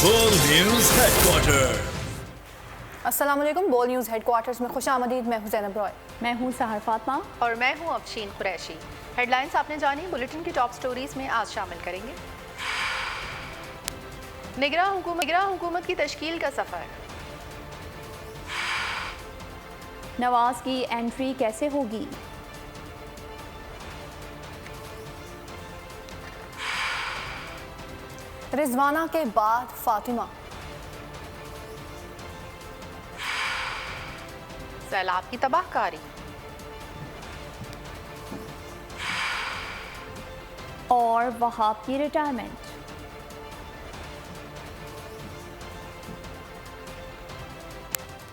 बोल news headquarter. अस्सलाम वालेकुम। बोल न्यूज़ हेडक्वार्टर्स में खुशामदीद। मैं हूं ज़ैनब रॉय। मैं हूं सहर फातिमा और मैं हूं अफशीन कुरैशी। हेडलाइंस आपने जानी, बुलेटिन की टॉप स्टोरीज में आज शामिल करेंगे। निगरां हुकूमत की तश्कील का सफर, नवाज की एंट्री कैसे होगी, रिजवाना के बाद फातिमा, सैलाब की तबाहकारी और वहाब की रिटायरमेंट।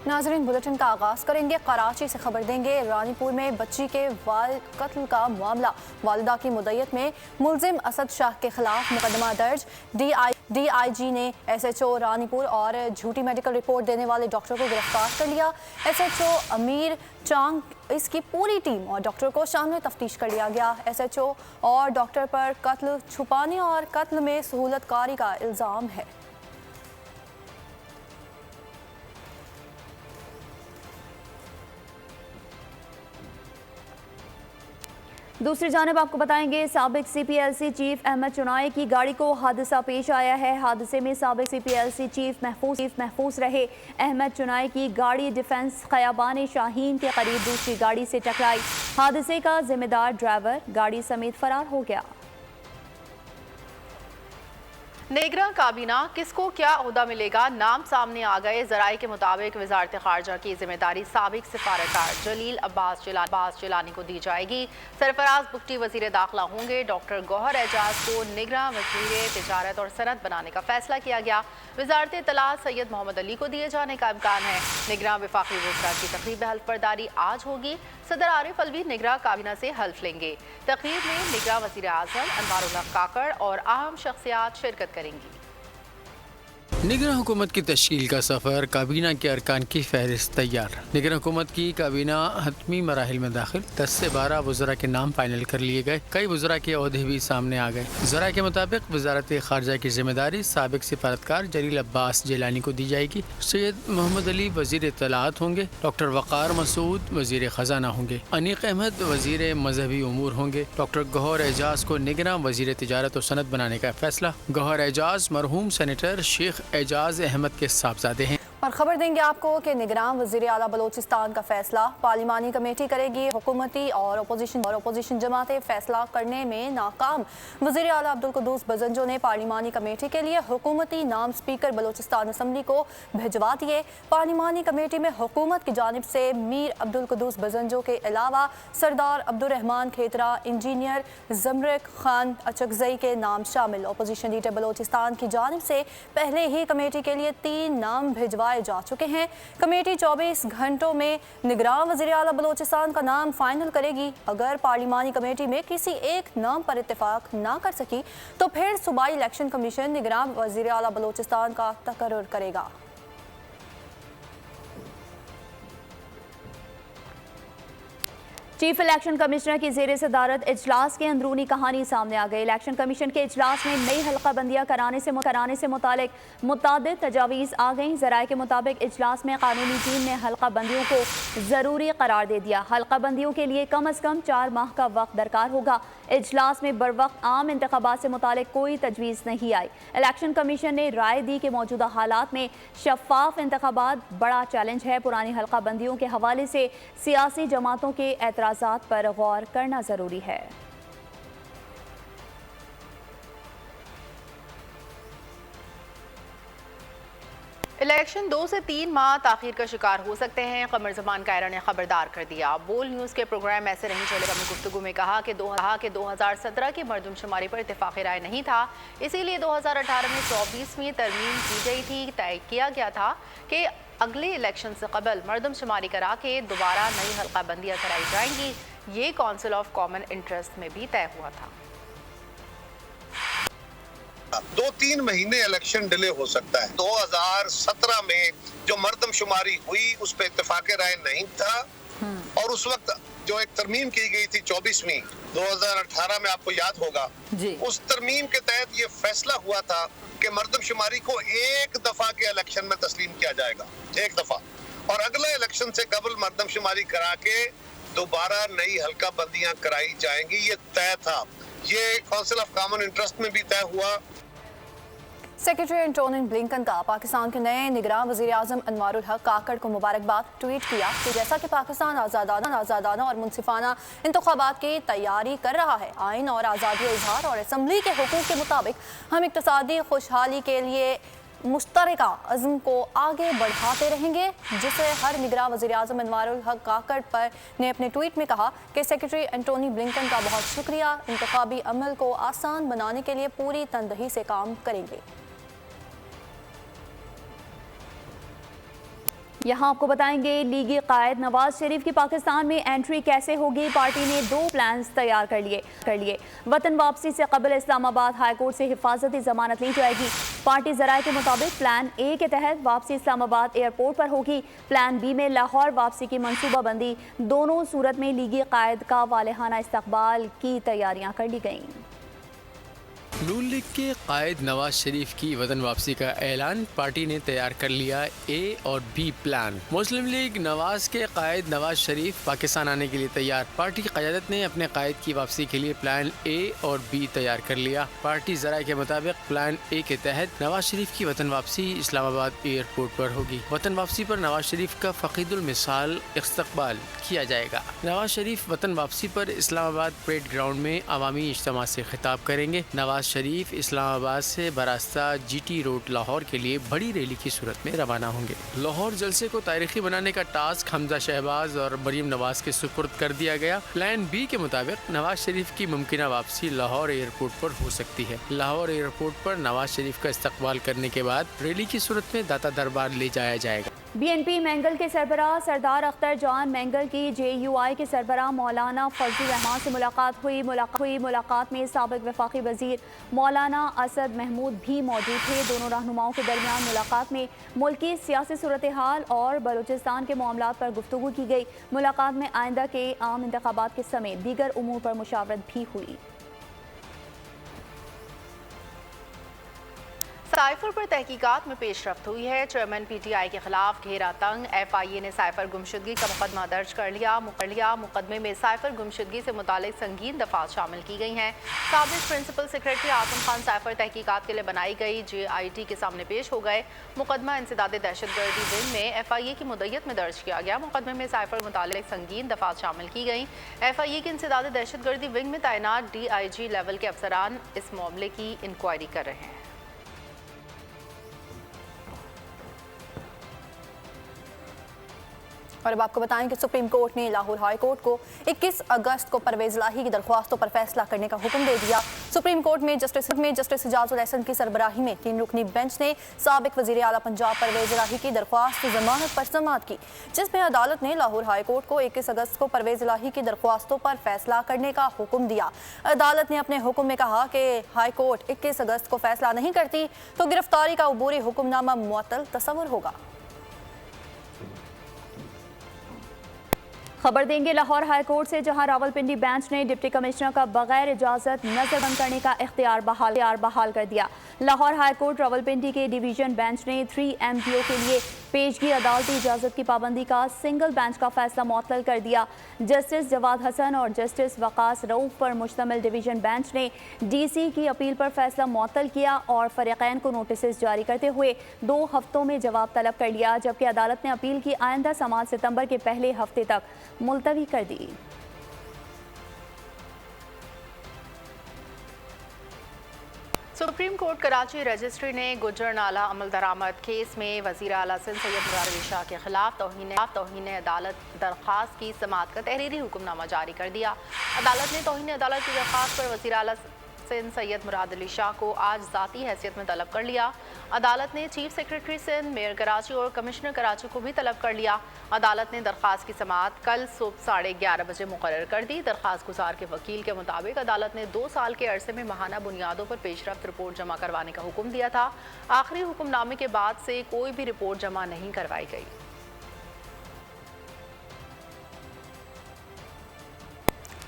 नाजरीन, बुलेटिन का आगाज़ करेंगे। कराची से खबर देंगे। रानीपुर में बच्ची के कत्ल का मामला, वालिदा की मुद्दत में मुलजिम असद शाह के खिलाफ मुकदमा दर्ज। DIG ने SHO रानीपुर और झूठी मेडिकल रिपोर्ट देने वाले डॉक्टर को गिरफ्तार कर लिया। SHO अमीर चांग, इसकी पूरी टीम और डॉक्टर को शामिल तफ्तीश कर लिया गया। SHO और डॉक्टर पर कत्ल छुपाने और कत्ल में सहूलतकारी का इल्ज़ाम है। दूसरी जानब आपको बताएंगे, साबिक CPLC चीफ अहमद चुनाई की गाड़ी को हादसा पेश आया है। हादसे में साबिक CPLC चीफ महफूज रहे। अहमद चुनाई की गाड़ी डिफेंस खयाबान शाहीन के करीब दूसरी गाड़ी से टकराई। हादसे का जिम्मेदार ड्राइवर गाड़ी समेत फरार हो गया। निगरां काबीना, किसको क्या ओहदा मिलेगा, नाम सामने आ गए। जराये के मुताबिक वजारत खारजा की जिम्मेदारी साबिक सिफारतकार जलील अब्बास जिलानी को दी जाएगी। सरफराज बुगटी वजीर दाखिला होंगे। डॉक्टर गौहर एजाज को निगरां वजीर तिजारत और सनत बनाने का फैसला किया गया। वजारत इत्तलात सैयद मोहम्मद अली को दिए जाने का इम्कान है। निगरां वफाकी वज़रा की तकरीब हल्फ बर्दारी आज होगी। सदर आरिफ अलवी निगरां काबीना से हल्फ लेंगे। तकरीब में निगरां वज़ीर आज़म अनवारुल्लाह काकड़ और अहम शख्सियात शिरकत करेंगी। निगरां हुकूमत की तश्कील का सफ़र, काबीना के अरकान की फहरिस्त तैयार। निगरां हुकूमत की काबीना हतमी मराहिल में दाखिल। 10 से 12 वज़रा के नाम फाइनल कर लिए गए। कई वज़रा के ओहदे भी सामने आ गए। ज़रा के मुताबिक वजारत खारजा की जिम्मेदारी साबिक सिफारतकार जलील अब्बास जिलानी को दी जाएगी। सैयद मोहम्मद अली वज़ीर इत्तलात होंगे। डॉक्टर वक़ार मसूद वज़ीर ख़जाना होंगे। अनीक अहमद वज़ीर मजहबी उमूर होंगे। डॉक्टर गौहर एजाज को निगरां वज़ीर तिजारत और सनत बनाने का फैसला। गौहर एजाज मरहूम सेनेटर शेख एजाज अहमद के साहबजादे हैं। और खबर देंगे आपको कि निगरान वज़ीर आला बलोचिस्तान का फैसला पार्लिमानी कमेटी करेगी। हुकूमती और अपोजिशन जमातें फैसला करने में नाकाम। वज़ीर आला अब्दुल कुद्दूस बजंजो ने पार्लिमानी कमेटी के लिए हुकूमती नाम स्पीकर बलोचिस्तान असम्बली को भिजवा दिए। पार्लिमानी कमेटी में हुकूमत की जानिब से मीर अब्दुल कुद्दूस बजंजो के अलावा सरदार अब्दुर्रहमान खेतरा, इंजीनियर जमरिक खान अचकजई के नाम शामिल। अपोजिशन लीडर बलोचिस्तान की जानिब से पहले ही कमेटी के लिए 3 नाम भिजवाए जा चुके हैं। कमेटी 24 घंटों में निगरान वज़ीर आला बलोचिस्तान का नाम फाइनल करेगी। अगर पार्लिमानी कमेटी में किसी एक नाम पर इत्तेफाक ना कर सकी तो फिर सूबाई इलेक्शन कमीशन निगरान वज़ीर आला बलोचिस्तान का तकर्रुर करेगा। चीफ इलेक्शन कमिश्नर की ज़ेर सदारत इजलास के अंदरूनी कहानी सामने आ गई। इलेक्शन कमीशन के इजलास में नई हल्का बंदियाँ कराने से मुतालिक मुतादिद तजावीज़ आ गईं। ज़राए के मुताबिक इजलास में कानूनी टीम ने हल्का बंदियों को ज़रूरी करार दे दिया। हल्का बंदियों के लिए कम अज़ कम 4 माह का वक्त दरकार होगा। इजलास में बरवक्त आम इंतखाबात से मुतालिक कोई तजवीज़ नहीं आई। इलेक्शन कमीशन ने राय दी कि मौजूदा हालात में शफाफ इंतखाबात बड़ा चैलेंज है। पुरानी हल्का बंदियों के हवाले से सियासी जमातों के एतराज़ात पर गौर करना ज़रूरी है। इलेक्शन 2 से 3 माह ताखीर का शिकार हो सकते हैं। कमर ज़मान कायरा ने खबरदार कर दिया। बोल न्यूज़ के प्रोग्राम ऐसे नहीं चलेगा में गुफ्तगू में कहा कि 2017 की मरदमशुमारी पर इत्तेफाक राय नहीं था, इसीलिए 2018 में 24वीं तरमीम की गई थी। तय किया गया था कि अगले इलेक्शन से कबल मरदमशुमारी करा के दोबारा नई हल्का बंदियाँ कराई जाएंगी। ये काउंसिल ऑफ कॉमन इंटरेस्ट में भी तय हुआ था। 2-3 महीने इलेक्शन डिले हो सकता है। 2017 में जो मर्दमशुमारी हुई उस पर इत्तेफाक राय नहीं था और उस वक्त जो एक तरमीम की गई थी 24वीं 2018 में, आपको याद होगा जी। उस तरमीम के तहत ये फैसला हुआ था कि मर्दमशुमारी को एक दफा के इलेक्शन में तस्लीम किया जाएगा, एक दफा, और अगले इलेक्शन से कबल मर्दमशुमारी करा के दोबारा नई हल्का बंदियां कराई जाएंगी। ये तय था, ये काउंसिल ऑफ कॉमन इंटरेस्ट में भी तय हुआ। सेक्रेटरी एंटोनी ब्लिंकन का पाकिस्तान के नए निगरान वज़ीर आज़म अनवारुल हक काकड़ को मुबारकबाद ट्वीट किया कि जैसा कि पाकिस्तान आज़ादाना और मुनसिफाना इंतखाबात की तैयारी कर रहा है, आइन और आज़ादी इजहार और असम्बली के हुकूक के मुताबिक हम इक़्तिसादी खुशहाली के लिए मुश्तरका अज़्म को आगे बढ़ाते रहेंगे। जिसे हर निगरान वज़ीर आज़म अनवारुल हक काकड़ पर ने अपने ट्वीट में कहा कि सेक्रेटरी एंटोनी ब्लिंकन का बहुत शुक्रिया, इंतखाबी अमल को आसान बनाने के लिए पूरी तनदही से काम करेंगे। यहाँ आपको बताएंगे लीगी कायद नवाज शरीफ की पाकिस्तान में एंट्री कैसे होगी। पार्टी ने 2 प्लान्स तैयार कर लिए। वतन वापसी से कबल इस्लामाबाद हाई कोर्ट से हिफाजती जमानत ली जाएगी। पार्टी ज़राए के मुताबिक प्लान ए के तहत वापसी इस्लामाबाद एयरपोर्ट पर होगी। प्लान बी में लाहौर वापसी की मनसूबाबंदी। दोनों सूरत में लीगी कायद का वालेहाना इस्तकबाल की तैयारियाँ कर ली गईं। नून लीग के कायद नवाज शरीफ की वतन वापसी का ऐलान पार्टी ने तैयार कर लिया। ए और बी प्लान। मुस्लिम लीग नवाज के कायद नवाज शरीफ पाकिस्तान आने के लिए तैयार। पार्टी की क़यादत ने अपने कायद की वापसी के लिए प्लान ए और बी तैयार कर लिया। पार्टी ज़राए के मुताबिक प्लान ए के तहत नवाज शरीफ की वतन वापसी इस्लामाबाद एयरपोर्ट पर होगी। वतन वापसी पर नवाज शरीफ का फ़कीदुल मिसाल इस्तकबाल किया जाएगा। नवाज शरीफ वतन वापसी पर इस्लामाबाद परेड ग्राउंड में अवामी इज्तिमा से खिताब करेंगे। नवाज शरीफ इस्लामाबाद से बरास्ता GT रोड लाहौर के लिए बड़ी रैली की सूरत में रवाना होंगे। लाहौर जलसे को तारीखी बनाने का टास्क हमजा शहबाज और मरीम नवाज के सुपुर्द कर दिया गया। प्लान बी के मुताबिक नवाज शरीफ की मुमकिना वापसी लाहौर एयरपोर्ट पर हो सकती है। लाहौर एयरपोर्ट पर नवाज शरीफ का इस्तकबाल करने के बाद रैली की सूरत में दाता दरबार ले जाया जाएगा। BNP मैंगल के सरबराह सरदार अख्तर जान मैंगल की JUI के सरबराह मौलाना फजलुर रहमान से मुलाकात हुई। मुलाकात में साबिक वफाकी वजीर मौलाना असद महमूद भी मौजूद थे। दोनों रहनुमाओं के दरमियान मुलाकात में मुल्की सियासी सूरत हाल और बलूचिस्तान के मामलात पर गुफ्तगू की गई। मुलाकात में आइंदा के आम इंतखाबात के समेत दीगर उमूर पर मुशावरत भी हुई। साइफर पर तहकीकात में पेशरफ्त हुई है। चेयरमैन PTI के खिलाफ घेरा तंग। FIA ने साइफर गुमशुदगी का मुकदमा दर्ज कर लिया। मुकदमे में साइफर गुमशुदगी से मुतालिक संगीन दफात शामिल की गई हैं। साबिक principal secretary Azam Khan cipher तहकीकात के लिए बनाई गई JIT के सामने पेश हो गए। मुकदमा इंसदाद दहशतगर्दी विंग में FIA की मुद्दत में दर्ज किया गया। मुकदमे में साइफर के मुतालिक संगीन दफात शामिल की गई। FIA के इंसदाद दहशतगर्दी विंग में तैनात DIG लेवल के अफसरान इस मामले की इंक्वायरी कर रहे हैं। और अब आपको बताएं कि सुप्रीम कोर्ट ने लाहौर हाई कोर्ट को 21 अगस्त को परवेज लाही की दरख्वास्तों पर फैसला करने का हुक्म दे दिया। सुप्रीम कोर्ट में जस्टिस इजाजुल एहसन की सरबराही में 3 रुकनी बेंच ने साबिक वजीर आला पंजाब परवेज लाही की दरख्वास्त जमानत पर समाअत की, जिसमें अदालत ने लाहौर हाई कोर्ट को 21 अगस्त को परवेज लाही की दरख्वास्तों पर फैसला करने का हुक्म दिया। अदालत ने अपने हुक्म में कहा कि हाई कोर्ट 21 अगस्त को फैसला नहीं करती तो गिरफ्तारी का अबूरी हुक्मनामा मुअत्तल तस्वुर होगा। खबर देंगे लाहौर हाई कोर्ट से, जहां रावलपिंडी बेंच ने डिप्टी कमिश्नर का बगैर इजाजत नजरबंद करने का इख्तियार बहाल कर दिया। लाहौर हाई कोर्ट रावलपिंडी के डिवीजन बेंच ने 3MPO के लिए पेशगी अदालती इजाजत की पाबंदी का सिंगल बेंच का फैसला मुअत्तल कर दिया। जस्टिस जवाद हसन और जस्टिस वकास रऊफ पर मुश्तमिल डिवीजन बेंच ने DC की अपील पर फैसला मुअत्तल किया और फरीकैन को नोटिस जारी करते हुए 2 हफ्तों में जवाब तलब कर लिया, जबकि अदालत ने अपील की आइंदा समाअत सितंबर के पहले हफ्ते तक मुलतवी कर दी। सुप्रीम कोर्ट कराची रजिस्ट्री ने गुजरनाला अमल दरामद केस में वज़ीर आला सिंध सैयद मुराद अली शाह के खिलाफ तौहीन अदालत दरख्वास्त की समाअत का तहरीरी हुक्मनामा जारी कर दिया। अदालत ने तौहीन अदालत की दरख्वास्त पर वज़ीर आला सिंध सैयद मुराद अली शाह को आज ज़ाती हैसियत में तलब कर लिया। अदालत ने chief secretary Sindh, mayor Karachi और कमिश्नर कराची को भी तलब कर लिया। अदालत ने दरख्वास्त की समाअत कल सुबह 11:30 बजे मुकर्रर कर दी। दरख्वास्त गुजार के वकील के मुताबिक अदालत ने 2 साल के अरसे में माहाना बुनियादों पर पेशरफ्त रिपोर्ट जमा करवाने का हुक्म दिया था। आखिरी हुक्मनामे के बाद से कोई भी रिपोर्ट जमा नहीं करवाई गई।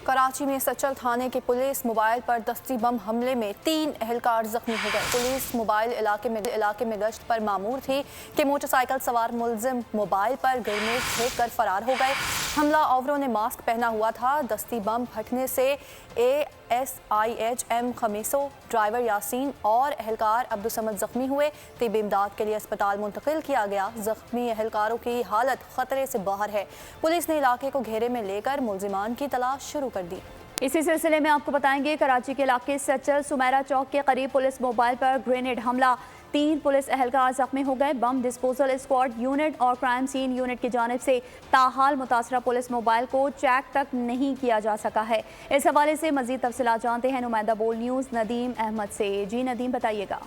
कराची में सचल थाने की पुलिस मोबाइल पर दस्ती बम हमले में 3 अहलकार जख्मी हो गए। पुलिस मोबाइल इलाके में गश्त पर मामूर थी कि मोटरसाइकिल सवार मुलजिम मोबाइल पर ग्रेनेड फेंक कर फरार हो गए। हमला आवरों ने मास्क पहना हुआ था। दस्ती बम फटने से ASIH खमीसो, ड्राइवर यासीन और एहलकार अब्दुल समद जख्मी हुए। तिब्बी इमदाद के लिए अस्पताल मुंतकिल किया गया। जख्मी एहलकारों की हालत खतरे से बाहर है। पुलिस ने इलाके को घेरे में लेकर मुलजिमान की तलाश शुरू कर दी। इसी सिलसिले में आपको बताएंगे कराची के इलाके सचल सुमेरा चौक के करीब पुलिस मोबाइल पर ग्रेनेड हमला, 3 पुलिस एहलकार जख्मी हो गए। बम डिस्पोजल स्क्वाड यूनिट और क्राइम सीन यूनिट की जानिब से ताहाल मुतासरा पुलिस मोबाइल को चेक तक नहीं किया जा सका है। इस हवाले से मजीद तफसीलात जानते हैं नुमाइंदा बोल न्यूज़ नदीम अहमद से। जी नदीम, बताइएगा।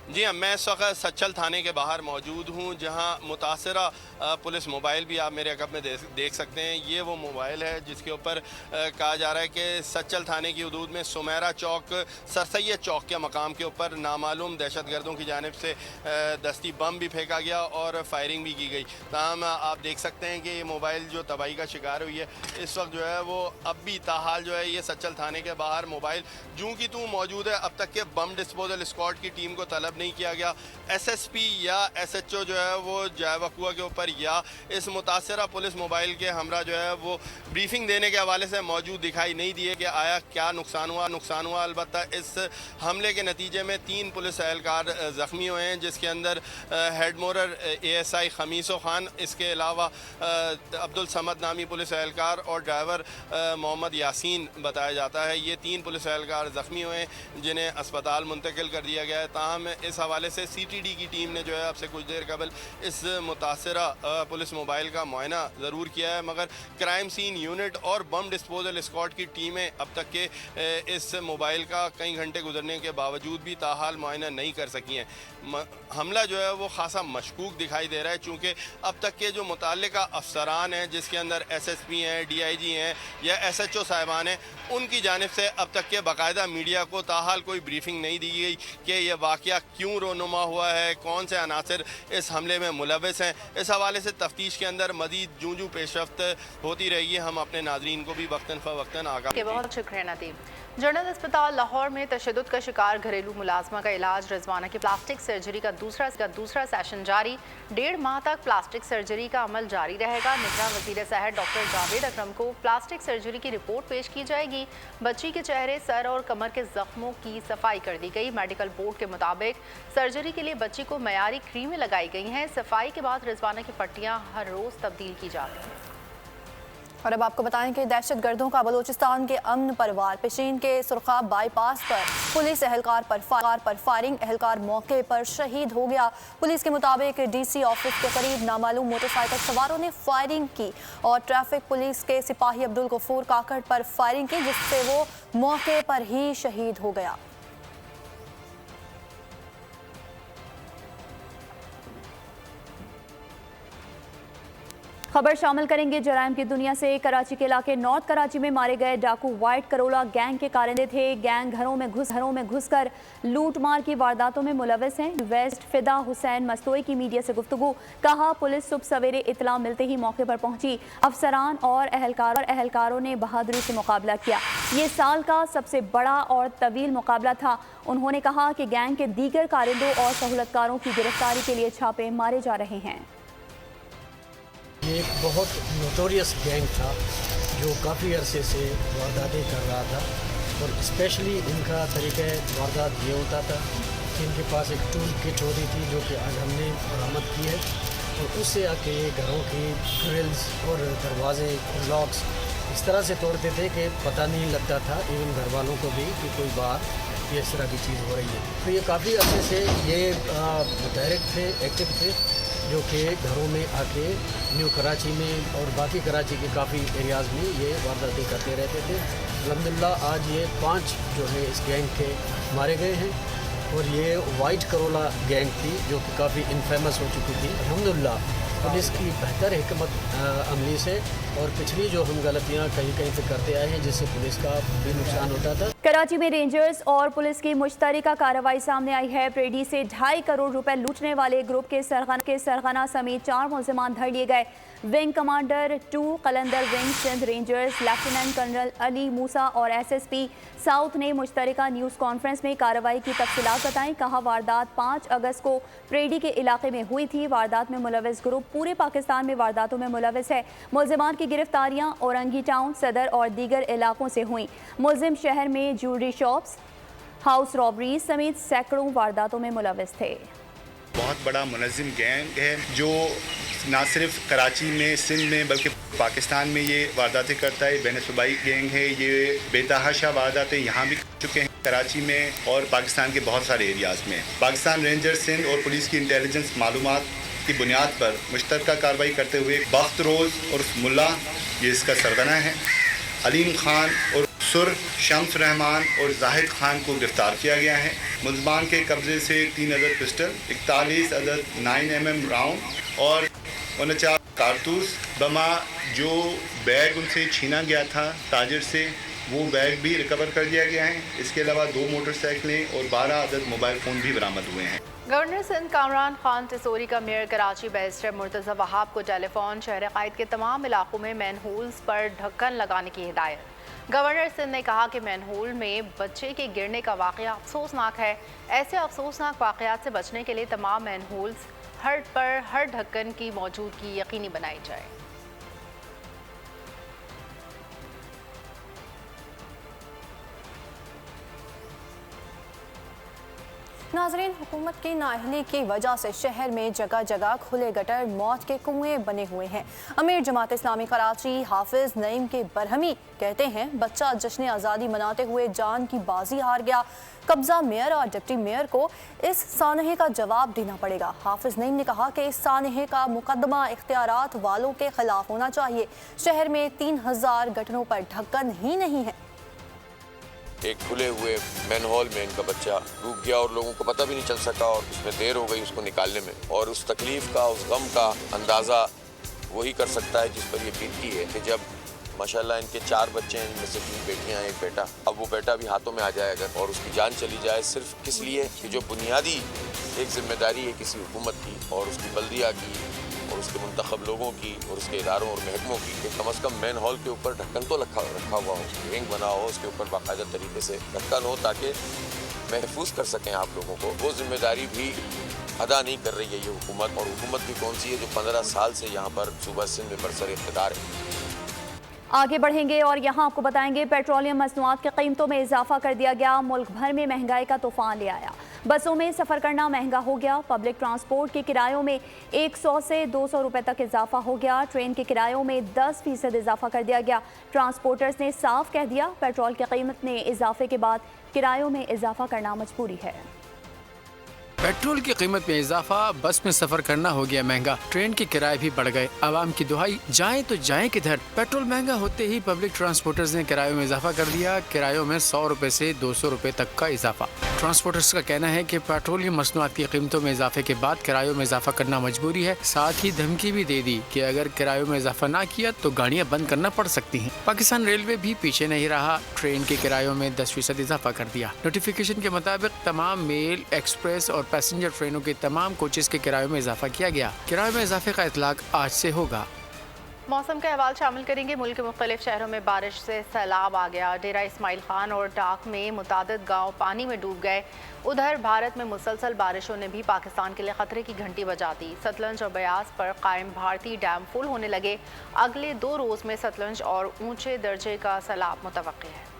जी हाँ, मैं इस वक्त सचल थाने के बाहर मौजूद हूँ, जहाँ मुतासरा पुलिस मोबाइल भी आप मेरे अकब में देख सकते हैं। ये वो मोबाइल है जिसके ऊपर कहा जा रहा है कि सचल थाने की हदूद में सुमेरा चौक, सर सैयद चौक के मकाम के ऊपर नामालूम दहशतगर्दों की जानिब से दस्ती बम भी फेंका गया और फायरिंग भी की गई। ताहम आप देख सकते हैं कि ये मोबाइल जो तबाही का शिकार हुई है, इस वक्त जो है वो अब भी ताहाल जो है ये सचल थाने के बाहर मोबाइल जूँ की तू मौजूद है। अब तक के बम डिस्पोजल स्क्वाड की टीम को तलब नहीं किया गया। SSP या SHO जो है वो जाए वक़ुआ के ऊपर या इस मुतासरा पुलिस मोबाइल के हमरा जो है वो ब्रीफिंग देने के हवाले से मौजूद दिखाई नहीं दिए कि आया क्या नुकसान हुआ। अलबत्ता इस हमले के नतीजे में 3 पुलिस एहलकार ज़ख्मी हुए हैं, जिसके अंदर हेड मोरर ASI खमीसो खान, इसके अलावा अब्दुल समद नामी पुलिस एहलकार और ड्राइवर मोहम्मद यासीन बताया जाता है। ये 3 पुलिस एहलकार ज़ख्मी हुए हैं, जिन्हें अस्पताल मुंतकिल कर दिया गया है। ताहम इस हवाले से CTD की टीम ने जो है अब से कुछ देर कबल इस मुतासरा पुलिस मोबाइल का मुआयना ज़रूर किया है, मगर क्राइम सीन यूनिट और बम डिस्पोजल स्क्वाड की टीमें अब तक के इस मोबाइल का कई घंटे गुजरने के बावजूद भी ताहाल मुआयना नहीं कर सकी हैं। हमला जो है वो खासा मशकूक दिखाई दे रहा है, चूँकि अब तक के जो मुताल्लिका अफसरान हैं, जिसके अंदर SSP हैं, DIG हैं या SHO साहिबान हैं, उनकी जानिब से अब तक के बाकायदा मीडिया को ताहाल कोई ब्रीफिंग नहीं दी गई कि यह वाक़या क्यों रोनुमा हुआ है, कौन से अनासर इस हमले में मुलविस हैं। इस हवाले से तफ्तीश के अंदर मज़ीद जूँ पेशरफ्त होती रहेगी। हम अपने नाजरीन को भी वक्तन फ़वक्तन आगाह। बहुत शुक्रिया नदीम। जनरल अस्पताल लाहौर में तशद्दुद का शिकार घरेलू मुलाजमा का इलाज। रिजवाना की प्लास्टिक सर्जरी का दूसरा सेशन जारी। 1.5 माह तक प्लास्टिक सर्जरी का अमल जारी रहेगा। निगरान वज़ीर सेहत डॉक्टर जावेद अकरम को प्लास्टिक सर्जरी की रिपोर्ट पेश की जाएगी। बच्ची के चेहरे, सर और कमर के जख्मों की सफाई कर दी गई। मेडिकल बोर्ड के मुताबिक सर्जरी के लिए बच्ची को मयारी क्रीमें लगाई गई हैं। सफाई के बाद रिजवाना की पट्टियाँ हर रोज़ तब्दील की जा रही हैं। और अब आपको बताएं कि दहशतगर्दों का बलूचिस्तान के अमन परवार पेशीन के सुरखाब बाईपास पर पुलिस एहलकार पर फायरिंग। एहलकार मौके पर शहीद हो गया। पुलिस के मुताबिक DC ऑफिस के करीब नामालूम मोटरसाइकिल सवारों ने फायरिंग की और ट्रैफिक पुलिस के सिपाही अब्दुल गफूर काकड़ पर फायरिंग की, जिससे वो मौके पर ही शहीद हो गया। खबर शामिल करेंगे जराइम की दुनिया से। कराची के इलाके नॉर्थ कराची में मारे गए डाकू वाइट करोला गैंग के कारिंदे थे। गैंग घरों में घुसकर लूट मार की वारदातों में मुलविस हैं। वेस्ट फिदा हुसैन मस्तोई की मीडिया से गुफ्तगू। कहा, पुलिस सुबह सवेरे इतला मिलते ही मौके पर पहुंची। अफसरान और एहलकारों ने बहादुरी से मुकाबला किया। ये साल का सबसे बड़ा और तवील मुकाबला था। उन्होंने कहा कि गैंग के दीगर कारिंदों और सहूलतकारों की गिरफ्तारी के लिए छापे मारे जा रहे हैं। ये एक बहुत नोटोरियस गैंग था जो काफ़ी अरसे से वारदातें कर रहा था, और स्पेशली इनका तरीक़ा वारदात ये होता था कि इनके पास एक टूल किट होती थी जो कि आज हमने बरामद की है, और उससे आके ये घरों की ग्रिल्स और दरवाजे और लॉक्स इस तरह से तोड़ते थे कि पता नहीं लगता था इवन घर वालों को भी कि कोई बाहर ये इस तरह की चीज़ हो रही है। तो ये काफ़ी अरसे से ये डायरेक्ट थे, एक्टिव थे, जो कि घरों में आके न्यू कराची में और बाकी कराची के काफ़ी एरियाज़ में ये वारदातें करते रहते थे। अल्हम्दुलिल्लाह आज ये 5 जो है इस गैंग के मारे गए हैं, और ये वाइट करोला गैंग थी जो कि काफ़ी इनफेमस हो चुकी थी। अल्हम्दुलिल्लाह पुलिस की बेहतर हिकमत अमली से और पिछली जो हम गलतियाँ कहीं कहीं से करते आए हैं जिससे पुलिस का भी नुकसान होता था। कराची में रेंजर्स और पुलिस की मुश्तरका कार्रवाई सामने आई है। प्रेडी से 2.5 करोड़ रुपए लूटने वाले ग्रुप के सरगना समेत 4 मुल्जिमान धर लिए गए। Wing commander 2 Qalandar wing Sindh rangers lieutenant colonel Ali Musa और SSP साउथ ने मुश्तरका न्यूज़ कॉन्फ्रेंस में कार्रवाई की तफसीलात बताई। कहा वारदात 5 अगस्त को प्रेडी के इलाके में हुई थी। वारदात में मुलविस ग्रुप पूरे पाकिस्तान में वारदातों में मुलविस है। मुल्जिमान की गिरफ्तारियां औरंगी टाउन, सदर और दीगर इलाकों से हुई। मुल्जिम शहर में ज्वेलरी शॉप्स, हाउस रॉबरीज समेत सैकड़ों वारदातों में मुलविस थे। बहुत बड़ा मुनज़्ज़म गैंग है जो ना सिर्फ कराची में, सिंध में, बल्कि पाकिस्तान में ये वारदातें करता है। बैन सूबाई गैंग है। ये बेतहाशा वारदातें यहाँ भी कर चुके हैं कराची में और पाकिस्तान के बहुत सारे एरियाज़ में। पाकिस्तान रेंजर सिंध और पुलिस की इंटेलिजेंस मालूमात की बुनियाद पर मुश्तरका कार्रवाई करते हुए बख्त रोज़ और मुल्ला, ये इसका सरगना है, अलीम खान और सुर शम्स रहमान और जाहिद खान को गिरफ्तार किया गया है। मुल्ज़मान के कब्ज़े से 3 अदद पिस्टल, 41 अदद 9mm राउंड और 49 कारतूस बमा, जो बैग उनसे छीना गया था ताजिर से, वो बैग भी रिकवर कर दिया गया है। इसके अलावा 2 मोटरसाइकिलें और 12 अदद मोबाइल फ़ोन भी बरामद हुए हैं। गवर्नर सिंध कामरान खान टिसोरी का मेयर कराची बैरिस्टर मुर्तज़ा वहाब को टेलीफोन शहर क़ायद के तमाम इलाकों में मैनहोल्स पर ढक्कन लगाने की हिदायत। गवर्नर सिंध ने कहा कि मैनहोल में बच्चे के गिरने का वाक़या अफसोसनाक है। ऐसे अफसोसनाक वाक़यात से बचने के लिए तमाम मैनहोल्स पर हर ढक्कन की मौजूदगी यकीनी बनाई जाए। नाज़रीन, हुकूमत की नाअहली की वजह से शहर में जगह जगह खुले गटर मौत के कुएं बने हुए हैं। अमीर जमात इस्लामी कराची हाफिज नईम के बरहमी कहते हैं बच्चा जश्न आज़ादी मनाते हुए जान की बाजी हार गया। कब्जा मेयर और डिप्टी मेयर को इस सानहे का जवाब देना पड़ेगा। हाफिज नईम ने कहा कि इस सानहे का मुकदमा इख्तियारात वालों के खिलाफ होना चाहिए। शहर में 3000 गटरों पर ढक्कन ही नहीं है। एक खुले हुए मैनहोल में इनका बच्चा डूब गया और लोगों को पता भी नहीं चल सका और उसमें देर हो गई उसको निकालने में। और उस तकलीफ का, उस गम का अंदाज़ा वही कर सकता है जिस पर ये बीती है कि जब माशाल्लाह इनके 4 बच्चे हैं, जिनमें से 3 बेटियां हैं, 1 बेटा। अब वो बेटा भी हाथों में आ जाए अगर और उसकी जान चली जाए सिर्फ किस लिए कि जो बुनियादी एक जिम्मेदारी है किसी हुकूमत की और उसकी बल्दिया की और उसके मुंतखब लोगों की और उसके इदारों और महकमों की, कि कम अज़ कम मैन हॉल के ऊपर ढक्कन तो रखा हुआ हो, रिंग बना हो, उसके ऊपर बाकायदा तरीके से ढक्कन हो ताकि महफूज कर सकें आप लोगों को। वो जिम्मेदारी भी अदा नहीं कर रही है ये हुकूमत। और हुकूमत भी कौन सी है जो 15 साल से यहाँ पर सूबा सिंध में बरसर इख्तिदार है। आगे बढ़ेंगे और यहाँ आपको बताएंगे पेट्रोलियम मसनूआत की कीमतों में इजाफा कर दिया गया। मुल्क भर में महंगाई का तूफान ले आया। बसों में सफ़र करना महंगा हो गया। पब्लिक ट्रांसपोर्ट के किरायों में 100 से 200 रुपए तक इजाफा हो गया। ट्रेन के किरायों में 10% इजाफा कर दिया गया। ट्रांसपोर्टर्स ने साफ कह दिया पेट्रोल की कीमत में इजाफे के बाद किरायों में इजाफा करना मजबूरी है। पेट्रोल की कीमत में इजाफा, बस में सफर करना हो गया महंगा, ट्रेन के किराए भी बढ़ गए। आवाम की दुहाई जाएं तो जाएं किधर। पेट्रोल महंगा होते ही पब्लिक ट्रांसपोर्टर्स ने किरायों में इजाफा कर दिया। किरायों में 100 रुपए से 200 रुपए तक का इजाफा। ट्रांसपोर्टर्स का कहना है कि पेट्रोलियम मसनूआत की कीमतों में इजाफे के बाद किरायों में इजाफा करना मजबूरी है। साथ ही धमकी भी दे दी कि अगर किरायों में इजाफा ना किया तो गाड़ियाँ बंद करना पड़ सकती हैं। पाकिस्तान रेलवे भी पीछे नहीं रहा, ट्रेन के किरायों में 10% इजाफा कर दिया। नोटिफिकेशन के मुताबिक तमाम मेल, एक्सप्रेस और पैसेंजर ट्रेनों के तमाम कोचेस के किरायों में इजाफा किया गया। किराए में इजाफे का इतलाक आज से होगा। मौसम का अहवाल शामिल करेंगे। मुल्क के मुख्तलिफ शहरों में बारिश से सैलाब आ गया। डेरा इस्माइल खान और डाक में मुतादिद गाँव पानी में डूब गए। उधर भारत में मुसलसल बारिशों ने भी पाकिस्तान के लिए खतरे की घंटी बजा दी। सतलज और ब्यास पर कायम भारतीय डैम फुल होने लगे। अगले 2 रोज़ में सतलज और ऊंचे दर्जे का सैलाब मुतवक्की है।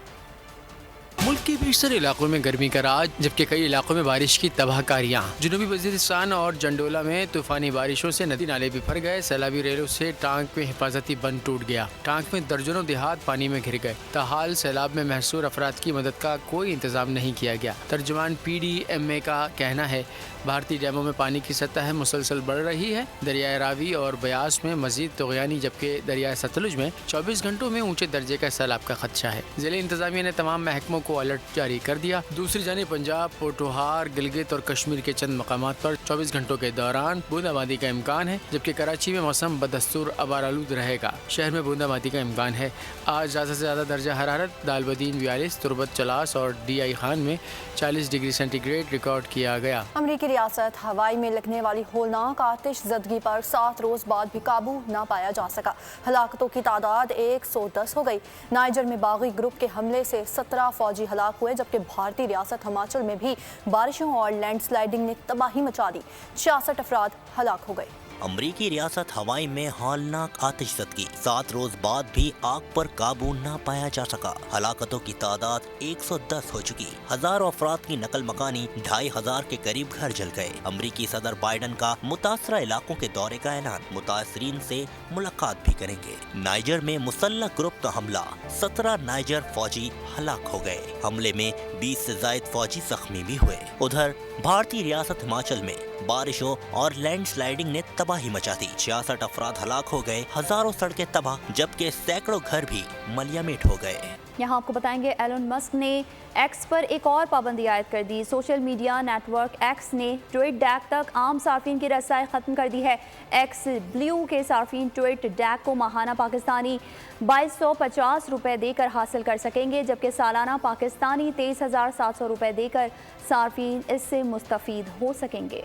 मुल्क के बेशतर इलाकों में गर्मी का राज, जबकि कई इलाकों में बारिश की तबाहकारियाँ। जनूबी वजीरिस्तान और जंडोला में तूफानी बारिशों से नदी नाले बिफर गए। सैलाबी रेलों से टांक में हिफाजती बंद टूट गया। टांक में दर्जनों देहात पानी में घिर गए। ताहाल सैलाब में महसूर अफराद की मदद का कोई इंतजाम नहीं किया गया। तर्जुमान PDMA का कहना है भारतीय डैमों में पानी की सतह मुसलसल बढ़ रही है। दरियाए रावी और ब्यास में मजीद तुग़यानी, जबकि दरियाए सतलुज में 24 घंटों में ऊंचे दर्जे का सैलाब का खदशा है। ज़िले इंतजामिया ने तमाम महकमों को को अलर्ट जारी कर दिया। दूसरी जानिब पंजाब, पोठोहार, गिलगित और कश्मीर के चंद मकामात पर 24 घंटों के दौरान बूंदाबांदी का इम्कान है, जबकि कराची में मौसम बदस्तूर अबारालूद रहेगा। शहर में बूंदाबांदी का इम्कान है। आज ज़्यादा से ज़्यादा दर्जा हरारत दालबदीन 42, तुरबत चलास और DI खान में 40 डिग्री सेंटीग्रेड रिकॉर्ड किया गया। अमरीकी रियासत हवाई में लगने वाली होलनाक आतिश ज़दगी पर 7 रोज़ बाद भी काबू न पाया जा सका। हलाकतों की तादाद 110 हो गई। नाइजर में बागी ग्रुप के हमले से 17 फौजी हलाक हुए, जबकि भारतीय रियासत हिमाचल में भी बारिशों और लैंडस्लाइडिंग ने तबाही मचा दी। 66 अफराद हलाक हो गए। अमरीकी रियासत हवाई में हौलनाक आतिशज़दगी, 7 रोज बाद भी आग पर काबू न पाया जा सका। हलाकतों की तादाद 110 हो चुकी। हजारों अफराद की नकल मकानी, 2500 के करीब घर जल गए। अमरीकी सदर बाइडन का मुतासरा इलाकों के दौरे का ऐलान, मुतासरीन से मुलाकात भी करेंगे। नाइजर में मुसल्लह ग्रुप का हमला, 17 नाइजर फौजी हलाक हो गए। हमले में 20 से ज्यादा फौजी जख्मी भी हुए। उधर भारतीय रियासत हिमाचल में बारिशों और लैंडस्लाइडिंग ने तबाही मचा दी। 66 अफराद हलाक हो गए, हजारों सड़कें तबाह, जबकि सैकड़ों घर भी मलियामेट हो गए। यहाँ आपको बताएंगे एलन मस्क ने एक्स पर एक और पाबंदी आयद कर दी। सोशल मीडिया नेटवर्क एक्स ने ट्वीट डैक तक आम सार्फिन की रसाई ख़त्म कर दी है। एक्स ब्लू के सार्फिन ट्वीट डैक को माहाना पाकिस्तानी 2250 रुपये देकर हासिल कर सकेंगे, जबकि सालाना पाकिस्तानी 23,700 रुपये देकर सार्फिन इससे मुस्तफ़ीद हो सकेंगे।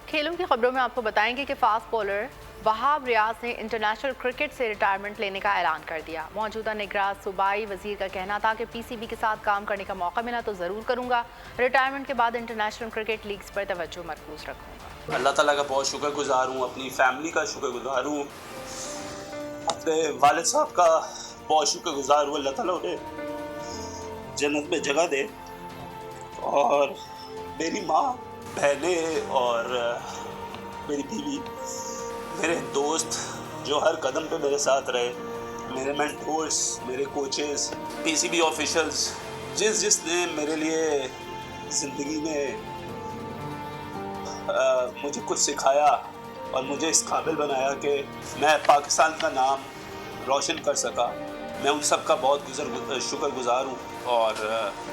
खेलों की खबरों में आपको बताएंगे कि फास्ट बॉलर वहाब रियाज ने इंटरनेशनल क्रिकेट से रिटायरमेंट लेने का ऐलान कर दिया। मौजूदा निगरान सूबाई वजीर का कहना था कि PCB के साथ काम करने का मौका मिला तो ज़रूर करूंगा। रिटायरमेंट के बाद इंटरनेशनल क्रिकेट लीग्स पर तवज्जो मरकूज रखूंगा। अल्लाह ताला का बहुत शुक्रगुजार हूँ, अपनी फैमिली का शुक्रगुजार हूँ, अपने वालिद साहब का बहुत शुक्रगुजार हूँ। अल्लाह ताला उन्हें जन्नत में जगह दे, और मेरी माँ, बहनें और मेरी बीवी, मेरे दोस्त जो हर कदम पे मेरे साथ रहे, मेरे मेंटोर्स, मेरे कोचेस, PCB ऑफिशियल्स, जिसने मेरे लिए ज़िंदगी में मुझे कुछ सिखाया और मुझे इस काबिल बनाया कि मैं पाकिस्तान का नाम रोशन कर सका, मैं उन सब का बहुत शुक्रगुजार हूँ। और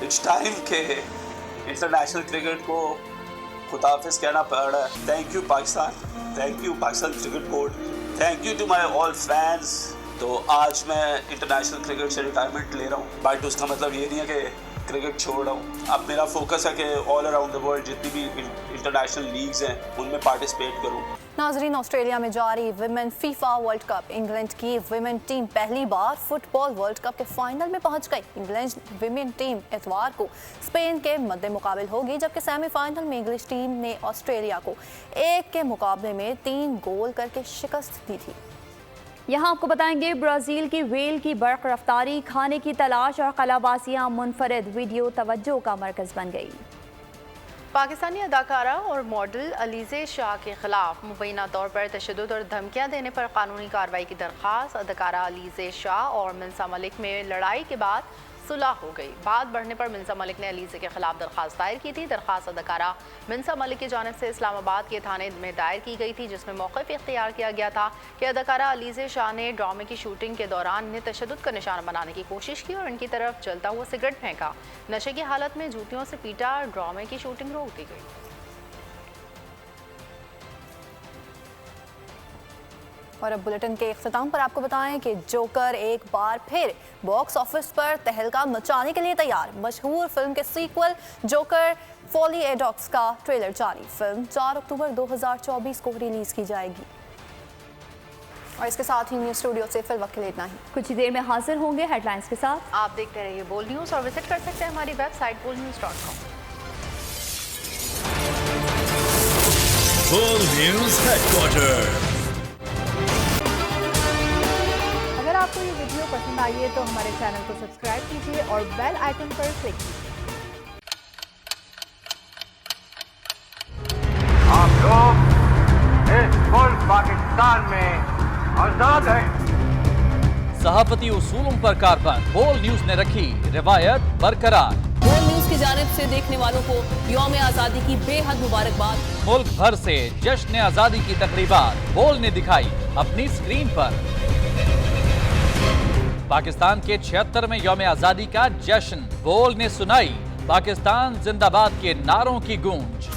इट्स टाइम के इंटरनेशनल क्रिकेट को खुदाफिज कहना पड़ रहा है। Thank you Pakistan, thank you Pakistan cricket board, thank you to my all fans. तो आज मैं इंटरनेशनल क्रिकेट से रिटायरमेंट ले रहा हूँ, बट उसका मतलब ये नहीं है कि क्रिकेट छोड़ रहा हूँ। अब मेरा फोकस है कि ऑल अराउंड द वर्ल्ड जितनी भी इंटरनेशनल लीग्स हैं उनमें पार्टिसिपेट करूँ। नाजरीन, ऑस्ट्रेलिया में जारी women FIFA world cup, England की विमेन टीम पहली बार फुटबॉल वर्ल्ड कप के फाइनल में पहुंच गई। इंग्लैंड विमेन टीम इतवार को स्पेन के मद्दे मुकाबिल होगी, जबकि सेमीफाइनल में इंग्लिश टीम ने ऑस्ट्रेलिया को 1 के मुकाबले में 3 गोल करके शिकस्त दी थी। यहाँ आपको बताएंगे ब्राज़ील की वेल की बर्क रफ्तारी, खाने की तलाश और कलाबाजियाँ मुनफरद वीडियो तवज्जो का मरकज़ बन गई। पाकिस्तानी अदाकारा और मॉडल अलीज़े शाह के खिलाफ मुबैना तौर पर तशद्दुद और धमकियां देने पर कानूनी कार्रवाई की दरख्वास्त। अदाकारा अलीज़े शाह और मिंसा मलिक में लड़ाई के बाद सुलह हो गई। बात बढ़ने पर मिंसा मलिक ने अलीज़े के खिलाफ दरख्वास्त दायर की थी। दरख्वास्त अदाकारा मिंसा मलिक की जानिब से इस्लामाबाद के थाने में दायर की गई थी, जिसमें मौक़िफ़ इख्तियार किया गया था कि अदाकारा अलीज़े शाह ने ड्रामे की शूटिंग के दौरान इन्हें तशद्दुद का निशाना बनाने की कोशिश की और इनकी तरफ जलता हुआ सिगरेट फेंका। नशे की हालत में जूतियों से पीटा, ड्रामे की शूटिंग रोक दी गई। और अब बुलेटिन के इख्तिताम पर आपको बताएं कि जोकर एक बार फिर बॉक्स ऑफिस पर तहलका मचाने के लिए तैयार। मशहूर फिल्म के सीक्वल जोकर फॉली एडॉक्स का ट्रेलर जारी। फिल्म 4 अक्टूबर 2024 को रिलीज की जाएगी। और इसके साथ ही न्यूज़ स्टूडियो से फिल वक्त के लिए इतना ही। कुछ ही देर में हाजिर होंगे हेडलाइंस के साथ। आप देखते रहिए बोल न्यूज़ और विजिट कर सकते हैं हमारी website bolnews.com। Bull News Headquarters। अगर आपको ये वीडियो पसंद आई है तो हमारे चैनल को सब्सक्राइब कीजिए और बेल आइकन पर क्लिक कीजिए। आप लोग इस मुल्क पाकिस्तान में आजाद हैं। सहाफती उसूलों पर कारबंद बोल न्यूज ने रखी रिवायत बरकरार। बोल न्यूज की जानिब से देखने वालों को यौम आज़ादी की बेहद मुबारकबाद। मुल्क भर से जश्न आज़ादी की तकरीबात बोल ने दिखाई अपनी स्क्रीन पर। पाकिस्तान के 76वें यौम आजादी का जश्न। बोल ने सुनाई पाकिस्तान जिंदाबाद के नारों की गूंज।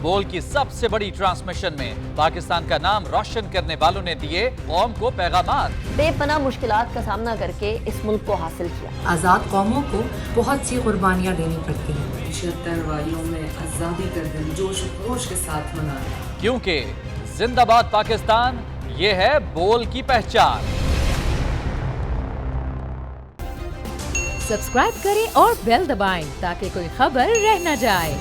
बोल की सबसे बड़ी ट्रांसमिशन में पाकिस्तान का नाम रोशन करने वालों ने दिए कौम को पैगामात। बेपनाह मुश्किलात का सामना करके इस मुल्क को हासिल किया। आज़ाद कौमों को बहुत सी कुर्बानियाँ देनी पड़ती हैं। 76 वालियों में आज़ादी का दिन जोश खरोश के साथ मना रहे हैं। क्योंकि जिंदाबाद पाकिस्तान ये है बोल की पहचान। सब्सक्राइब करें और बेल दबाएं ताकि कोई खबर रह न जाए।